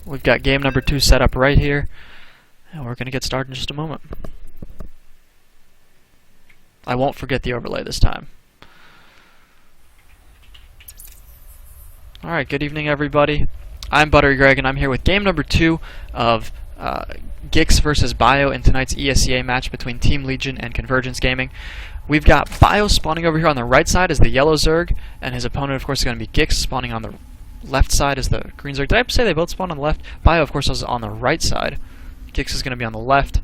We've got game number 2 set up right here, and we're going to get started in just a moment. I won't forget the overlay this time. Alright, good evening everybody. I'm Buttery Greg, and I'm here with game number 2 of GIX versus Bio in tonight's ESEA match between Team Legion and Convergence Gaming. We've got Bio spawning over here on the right side as the yellow zerg, and his opponent, of course, is going to be GIX spawning on the left side as the green zerg. Did I say they both spawn on the left? Bio, of course, is on the right side. GIX is going to be on the left.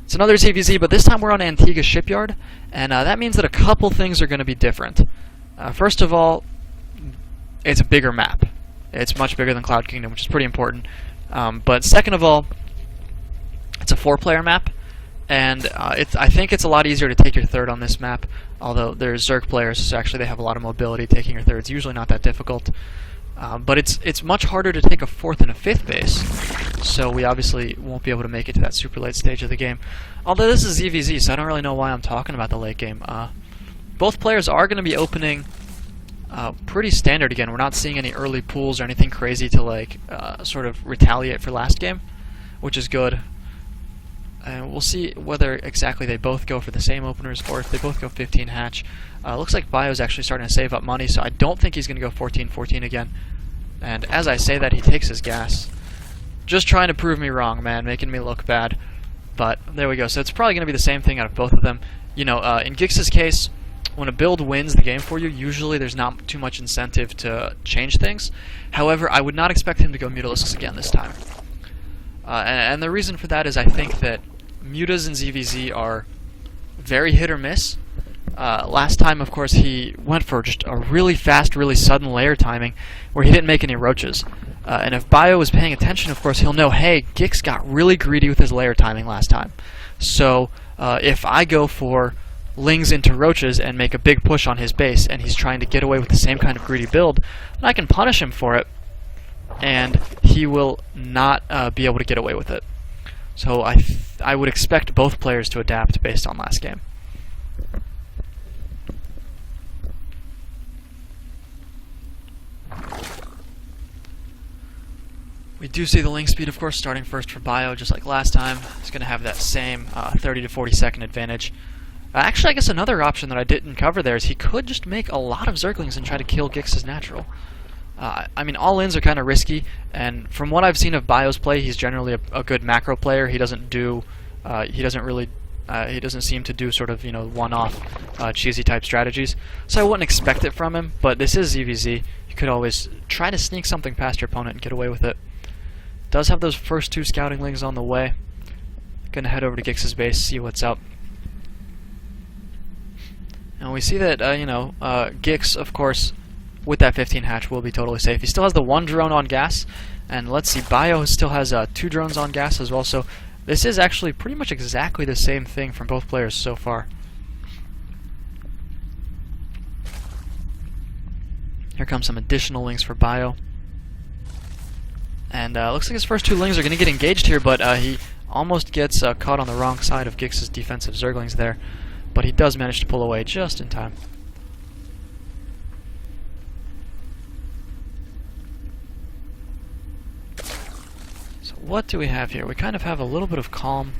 It's another CVZ, but this time we're on Antigua Shipyard, and that means that a couple things are going to be different. First of all, it's a bigger map. It's much bigger than Cloud Kingdom, which is pretty important. But second of all, it's a 4-player map, and I think it's a lot easier to take your third on this map, although there's Zerg players, so actually they have a lot of mobility taking your third. It's usually not that difficult. But it's much harder to take a 4th and a 5th base, so we obviously won't be able to make it to that super late stage of the game. Although this is ZVZ, so I don't really know why I'm talking about the late game. Both players are going to be opening pretty standard again. We're not seeing any early pools or anything crazy to like sort of retaliate for last game, which is good. And we'll see whether exactly they both go for the same openers or if they both go 15 hatch. Looks like Bio's actually starting to save up money, so I don't think he's going to go 14-14 again. And as I say that, he takes his gas. Just trying to prove me wrong, man, making me look bad. But there we go. So it's probably going to be the same thing out of both of them. You know, in GIX's case, when a build wins the game for you, usually there's not too much incentive to change things. However, I would not expect him to go Mutalisks again this time. And the reason for that is I think that Mutas and ZVZ are very hit or miss. Last time, of course, he went for just a really fast, really sudden layer timing where he didn't make any roaches. And if Bio is paying attention, of course, he'll know, hey, GIX got really greedy with his layer timing last time. So if I go for lings into roaches and make a big push on his base, and he's trying to get away with the same kind of greedy build, then I can punish him for it, and he will not be able to get away with it. So I would expect both players to adapt based on last game. We do see the link speed, of course, starting first for Bio, just like last time. He's going to have that same 30 to 40 second advantage. Actually, I guess another option that I didn't cover there is he could just make a lot of Zerglings and try to kill GIX's natural. I mean, all-ins are kind of risky, and from what I've seen of Bio's play, he's generally a good macro player. He doesn't do, he doesn't seem to do sort of, you know, one-off cheesy type strategies. So I wouldn't expect it from him, but this is ZVZ. You could always try to sneak something past your opponent and get away with it. Does have those first 2 scouting lings on the way. Gonna head over to GIX's base, see what's up. And we see that, you know, GIX, of course, with that 15 hatch will be totally safe. He still has the 1 drone on gas, and let's see, Bio still has 2 drones on gas as well, so this is actually pretty much exactly the same thing from both players so far. Here comes some additional lings for Bio. And looks like his first 2 lings are going to get engaged here, but he almost gets caught on the wrong side of GIX's defensive Zerglings there. But he does manage to pull away just in time. So what do we have here? We kind of have a little bit of calm.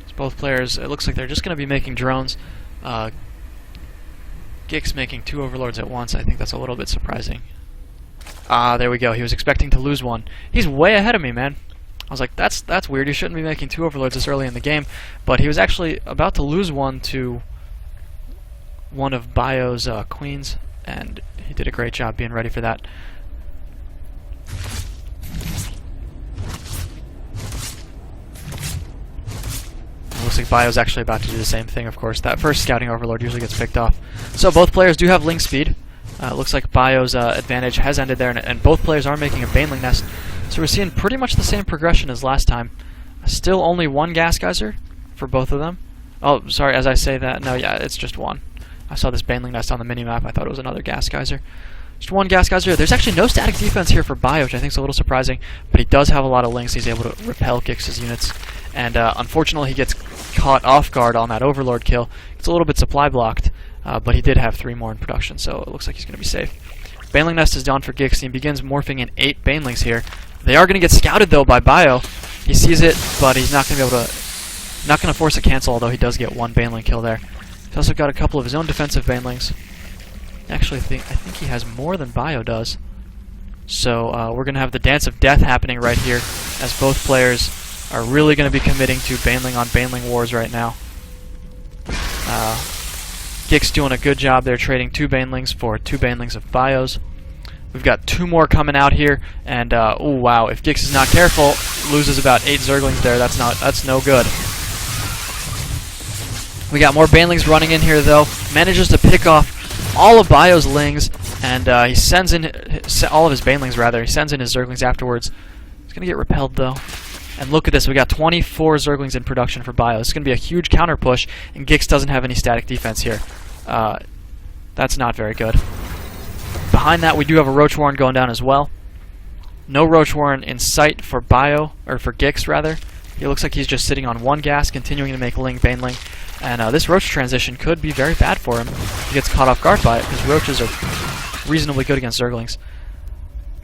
It's both players, it looks like they're just going to be making drones. GIX making 2 overlords at once. I think that's a little bit surprising. There we go. He was expecting to lose one. He's way ahead of me, man. I was like, that's weird. You shouldn't be making 2 overlords this early in the game. But he was actually about to lose one to one of Bio's queens, and he did a great job being ready for that. It looks like Bio's actually about to do the same thing, of course. That first scouting overlord usually gets picked off. So both players do have link speed. Looks like Bio's advantage has ended there, and both players are making a Baneling Nest. So we're seeing pretty much the same progression as last time. Still only 1 gas geyser for both of them. Oh, sorry, as I say that, no, yeah, it's just 1. I saw this Baneling Nest on the minimap. I thought it was another gas geyser. Just 1 gas geyser. There's actually no static defense here for Bio, which I think is a little surprising, but he does have a lot of links. He's able to repel GIX's units, and unfortunately he gets caught off guard on that overlord kill. It's a little bit supply blocked, but he did have 3 more in production, so it looks like he's going to be safe. Baneling Nest is down for GIX, and he begins morphing in 8 Banelings here. They are going to get scouted though by Bio. He sees it, but he's not going to be able to. Not going to force a cancel, although he does get one Baneling kill there. He's also got a couple of his own defensive Banelings. Actually, I think he has more than Bio does. So we're going to have the dance of death happening right here, as both players are really going to be committing to Baneling on Baneling wars right now. GNgiX doing a good job there, trading 2 Banelings for 2 Banelings of Bios. We've got 2 more coming out here, and oh wow, if GNgiX is not careful, loses about 8 Zerglings there. That's no good. We got more Banelings running in here though. Manages to pick off all of Bio's Lings, and he sends in all of his Banelings rather. He sends in his Zerglings afterwards. He's gonna get repelled though. And look at this, we got 24 Zerglings in production for Bio. This is going to be a huge counter push, and GNgiX doesn't have any static defense here. That's not very good. Behind that, we do have a Roach Warren going down as well. No Roach Warren in sight for Bio, or for GNgiX rather. He looks like he's just sitting on 1 gas, continuing to make Ling Baneling. And this Roach transition could be very bad for him. He gets caught off guard by it, because Roaches are reasonably good against Zerglings.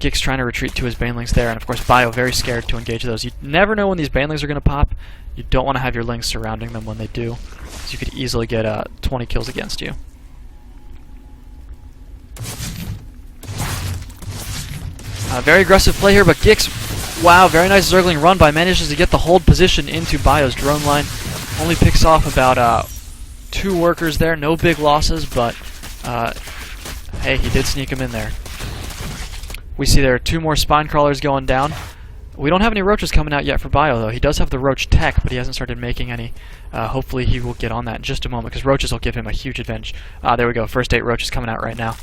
GNgiX trying to retreat to his Banelings there, and of course Bio very scared to engage those. You never know when these Banelings are going to pop. You don't want to have your Lings surrounding them when they do, so you could easily get 20 kills against you. Very aggressive play here, but GNgiX, wow, very nice Zergling run by, manages to get the hold position into Bio's drone line. Only picks off about 2 workers there, no big losses, but hey, he did sneak him in there. We see there are 2 more Spine Crawlers going down. We don't have any Roaches coming out yet for Bio, though. He does have the Roach tech, but he hasn't started making any. Hopefully he will get on that in just a moment, because Roaches will give him a huge advantage. There we go, first 8 Roaches coming out right now.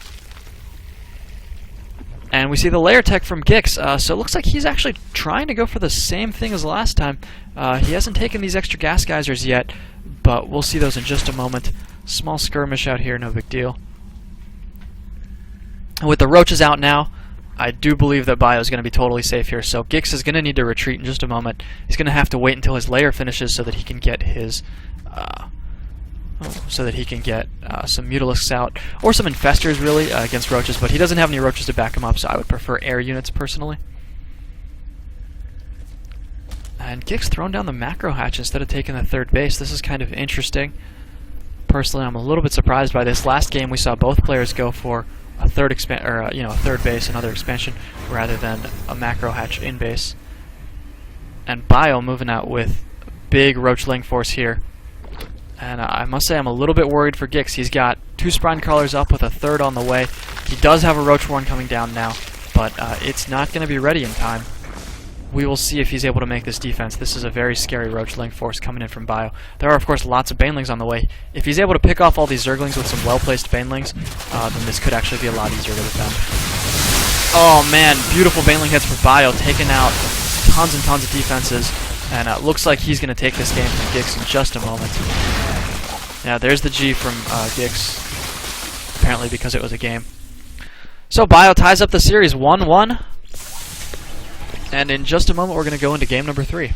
And we see the layer tech from GNgiX, so it looks like he's actually trying to go for the same thing as last time. He hasn't taken these extra gas geysers yet, but we'll see those in just a moment. Small skirmish out here, no big deal. And with the Roaches out now, I do believe that Bio is going to be totally safe here, so GNgiX is going to need to retreat in just a moment. He's going to have to wait until his layer finishes so that he can get his some Mutalisks out, or some Infestors really against Roaches, but he doesn't have any Roaches to back him up, so I would prefer air units personally. And GNgiX thrown down the macro hatch instead of taking the 3rd base. This is kind of interesting. Personally, I'm a little bit surprised by this. Last game we saw both players go for a 3rd base, another expansion, rather than a macro hatch in base. And Bio moving out with big Roach Ling force here. And I must say I'm a little bit worried for GNgiX. He's got 2 Spine Crawlers up with a 3rd on the way. He does have a Roach Warren coming down now, but it's not going to be ready in time. We will see if he's able to make this defense. This is a very scary Roach Ling force coming in from Bio. There are, of course, lots of Banelings on the way. If he's able to pick off all these Zerglings with some well-placed Banelings, then this could actually be a lot easier to defend. Oh man, beautiful Baneling hits for Bio, taking out tons and tons of defenses, and it looks like he's going to take this game from GNgiX in just a moment. Yeah, there's the G from GNgiX, apparently because it was a game. So Bio ties up the series 1-1. And in just a moment, we're going to go into game number 3.